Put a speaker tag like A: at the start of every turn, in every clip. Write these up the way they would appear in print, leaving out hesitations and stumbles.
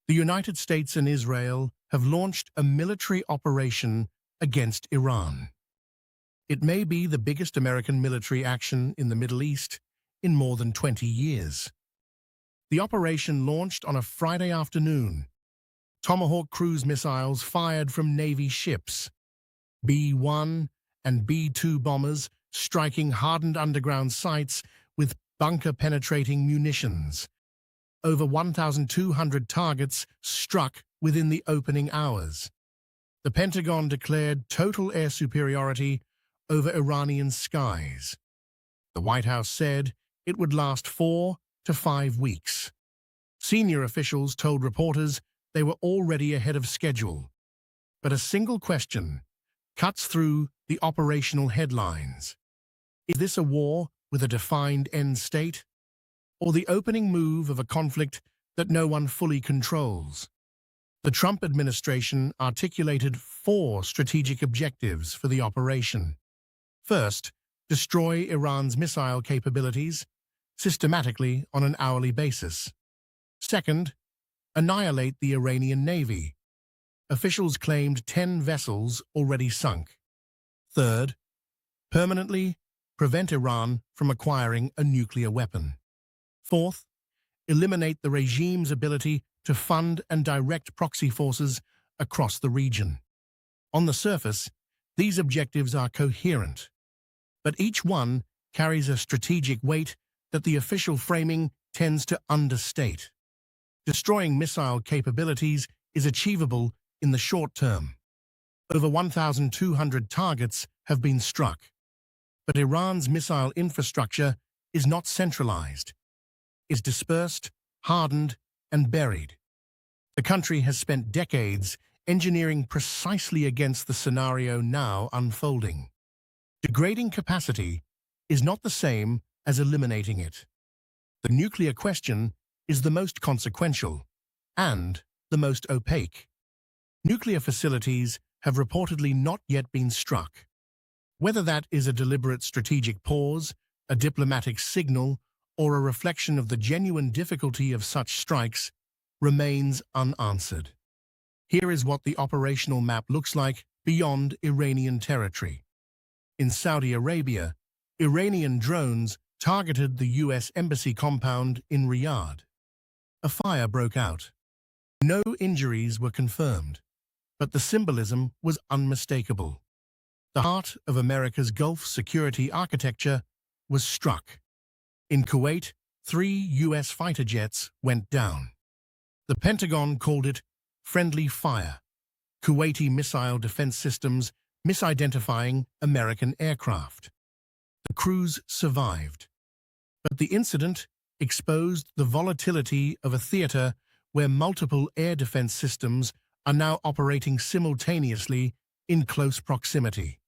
A: The United States and Israel have launched a military operation against Iran. It may be the biggest American military action in the Middle East in more than 20 years. The operation launched on a Friday afternoon. Tomahawk cruise missiles fired from Navy ships, B-1 and B-2 bombers striking hardened underground sites with bunker-penetrating munitions. Over 1,200 targets struck within the opening hours. The Pentagon declared total air superiority over Iranian skies. The White House said it would last 4 to 5 weeks. Senior officials told reporters they were already ahead of schedule. But a single question cuts through the operational headlines. Is this a war with a defined end state, or the opening move of a conflict that no one fully controls? The Trump administration articulated 4 strategic objectives for the operation. First, destroy Iran's missile capabilities systematically on an hourly basis. Second, annihilate the Iranian Navy. Officials claimed 10 vessels already sunk. Third, permanently prevent Iran from acquiring a nuclear weapon. Fourth, eliminate the regime's ability to fund and direct proxy forces across the region. On the surface, these objectives are coherent, but each one carries a strategic weight that the official framing tends to understate. Destroying missile capabilities is achievable in the short term. Over 1,200 targets have been struck. But Iran's missile infrastructure is not centralized. It's dispersed, hardened, and buried. The country has spent decades engineering precisely against the scenario now unfolding. Degrading capacity is not the same as eliminating it. The nuclear question is the most consequential and the most opaque. Nuclear facilities have reportedly not yet been struck. Whether that is a deliberate strategic pause, a diplomatic signal, or a reflection of the genuine difficulty of such strikes remains unanswered. Here is what the operational map looks like beyond Iranian territory. In Saudi Arabia, Iranian drones targeted the U.S. embassy compound in Riyadh. A fire broke out. No injuries were confirmed, but the symbolism was unmistakable. The heart of America's Gulf security architecture was struck. In Kuwait, 3 U.S. fighter jets went down. The Pentagon called it friendly fire, Kuwaiti missile defense systems misidentifying American aircraft. The crews survived, but the incident exposed the volatility of a theater where multiple air defense systems are now operating simultaneously in close proximity.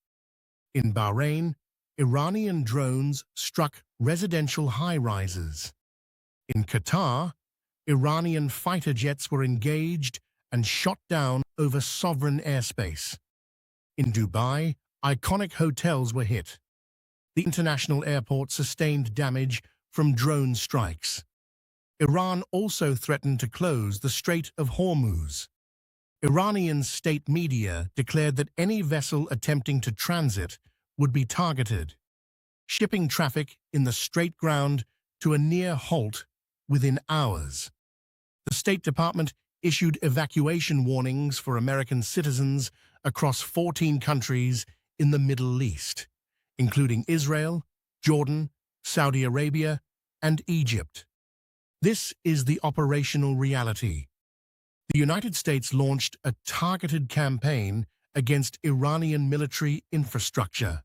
A: In Bahrain, Iranian drones struck residential high-rises. In Qatar, Iranian fighter jets were engaged and shot down over sovereign airspace. In Dubai, iconic hotels were hit. The international airport sustained damage from drone strikes. Iran also threatened to close the Strait of Hormuz. Iranian state media declared that any vessel attempting to transit would be targeted. Shipping traffic in the strait ground to a near halt within hours. The State Department issued evacuation warnings for American citizens across 14 countries in the Middle East, including Israel, Jordan, Saudi Arabia, and Egypt. This is the operational reality. The United States launched a targeted campaign against Iranian military infrastructure,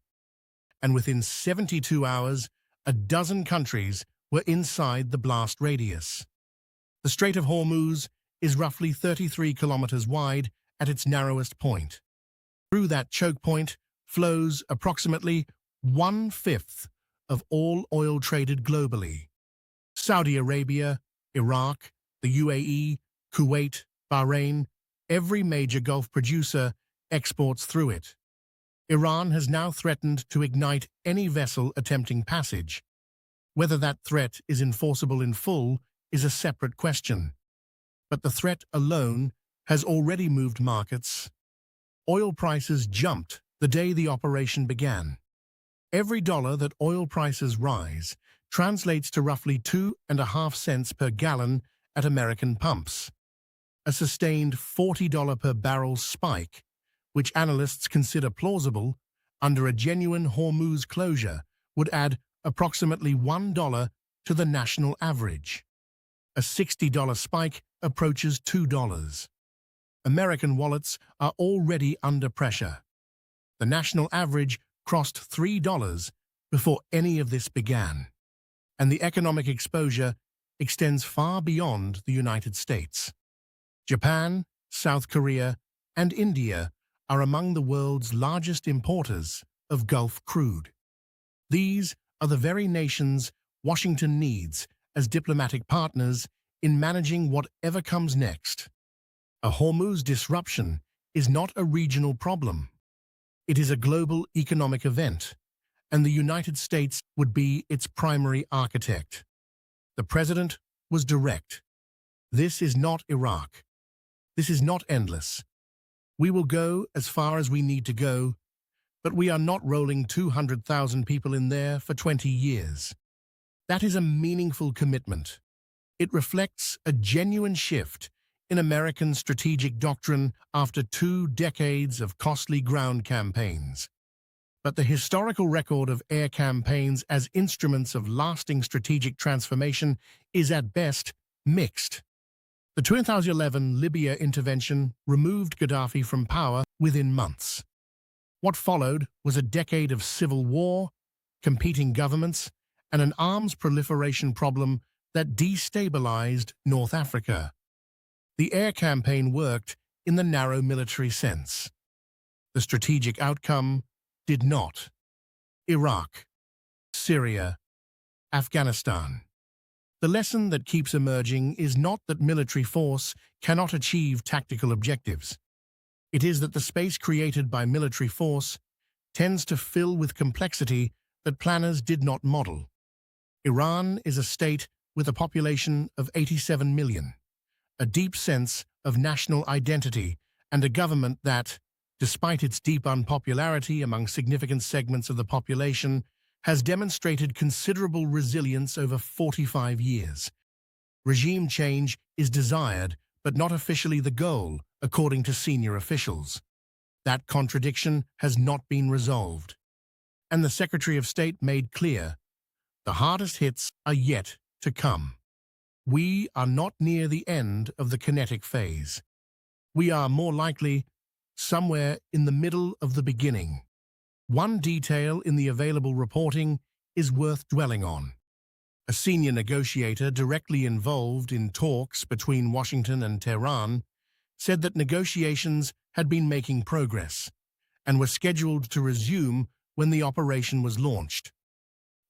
A: and within 72 hours, a dozen countries were inside the blast radius. The Strait of Hormuz is roughly 33 kilometers wide at its narrowest point. Through that choke point flows approximately 1/5 of all oil traded globally. Saudi Arabia, Iraq, the UAE, Kuwait, Bahrain, every major Gulf producer exports through it. Iran has now threatened to ignite any vessel attempting passage. Whether that threat is enforceable in full is a separate question. But the threat alone has already moved markets. Oil prices jumped the day the operation began. Every dollar that oil prices rise translates to roughly 2.5 cents per gallon at American pumps. A sustained $40 per barrel spike, which analysts consider plausible, under a genuine Hormuz closure, would add approximately $1 to the national average. A $60 spike approaches $2. American wallets are already under pressure. The national average crossed $3 before any of this began, and the economic exposure extends far beyond the United States. Japan, South Korea, and India are among the world's largest importers of Gulf crude. These are the very nations Washington needs as diplomatic partners in managing whatever comes next. A Hormuz disruption is not a regional problem. It is a global economic event, and the United States would be its primary architect. The president was direct. This is not Iraq. This is not endless. We will go as far as we need to go, but we are not rolling 200,000 people in there for 20 years. That is a meaningful commitment. It reflects a genuine shift in American strategic doctrine after 2 decades of costly ground campaigns. But the historical record of air campaigns as instruments of lasting strategic transformation is at best mixed. The 2011 Libya intervention removed Gaddafi from power within months. What followed was a decade of civil war, competing governments, and an arms proliferation problem that destabilized North Africa. The air campaign worked in the narrow military sense. The strategic outcome did not. Iraq, Syria, Afghanistan. The lesson that keeps emerging is not that military force cannot achieve tactical objectives. It is that the space created by military force tends to fill with complexity that planners did not model. Iran is a state with a population of 87 million, a deep sense of national identity, and a government that, despite its deep unpopularity among significant segments of the population, has demonstrated considerable resilience over 45 years. Regime change is desired, but not officially the goal, according to senior officials. That contradiction has not been resolved. And the Secretary of State made clear, the hardest hits are yet to come. We are not near the end of the kinetic phase. We are more likely somewhere in the middle of the beginning. One detail in the available reporting is worth dwelling on. A senior negotiator directly involved in talks between Washington and Tehran said that negotiations had been making progress and were scheduled to resume when the operation was launched.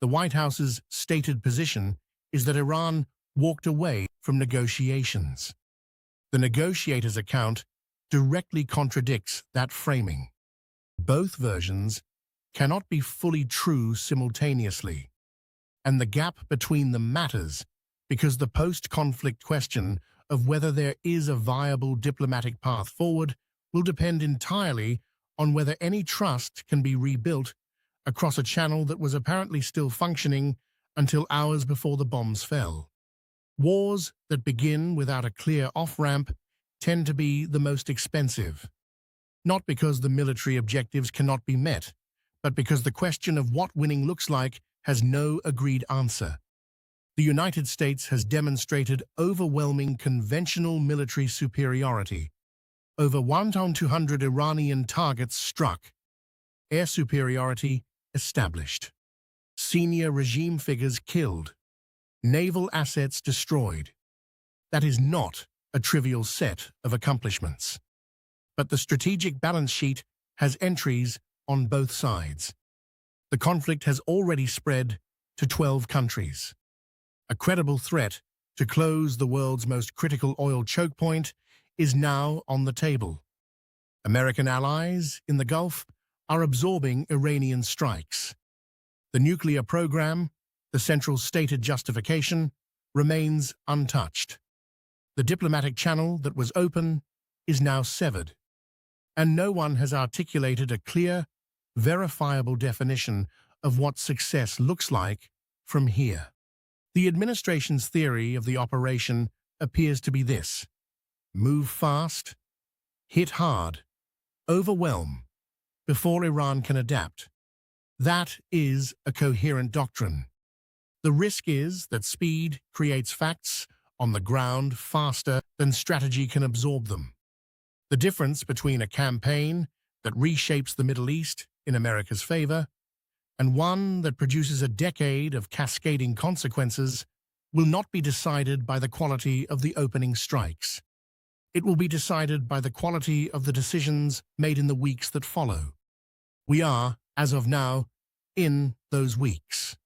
A: The White House's stated position is that Iran walked away from negotiations. The negotiator's account directly contradicts that framing. Both versions cannot be fully true simultaneously, and the gap between them matters because the post-conflict question of whether there is a viable diplomatic path forward will depend entirely on whether any trust can be rebuilt across a channel that was apparently still functioning until hours before the bombs fell. Wars that begin without a clear off-ramp tend to be the most expensive, not because the military objectives cannot be met, but because the question of what winning looks like has no agreed answer. The United States has demonstrated overwhelming conventional military superiority. Over 1,200 Iranian targets struck. Air superiority established. Senior regime figures killed. Naval assets destroyed. That is not a trivial set of accomplishments. But the strategic balance sheet has entries on both sides. The conflict has already spread to 12 countries. A credible threat to close the world's most critical oil chokepoint is now on the table. American allies in the Gulf are absorbing Iranian strikes. The nuclear program, the central stated justification, remains untouched. The diplomatic channel that was open is now severed, and no one has articulated a clear, verifiable definition of what success looks like from here. The administration's theory of the operation appears to be this: move fast, hit hard, overwhelm, before Iran can adapt. That is a coherent doctrine. The risk is that speed creates facts on the ground faster than strategy can absorb them. The difference between a campaign that reshapes the Middle East in America's favor and one that produces a decade of cascading consequences will not be decided by the quality of the opening strikes. It will be decided by the quality of the decisions made in the weeks that follow. We are, as of now, in those weeks.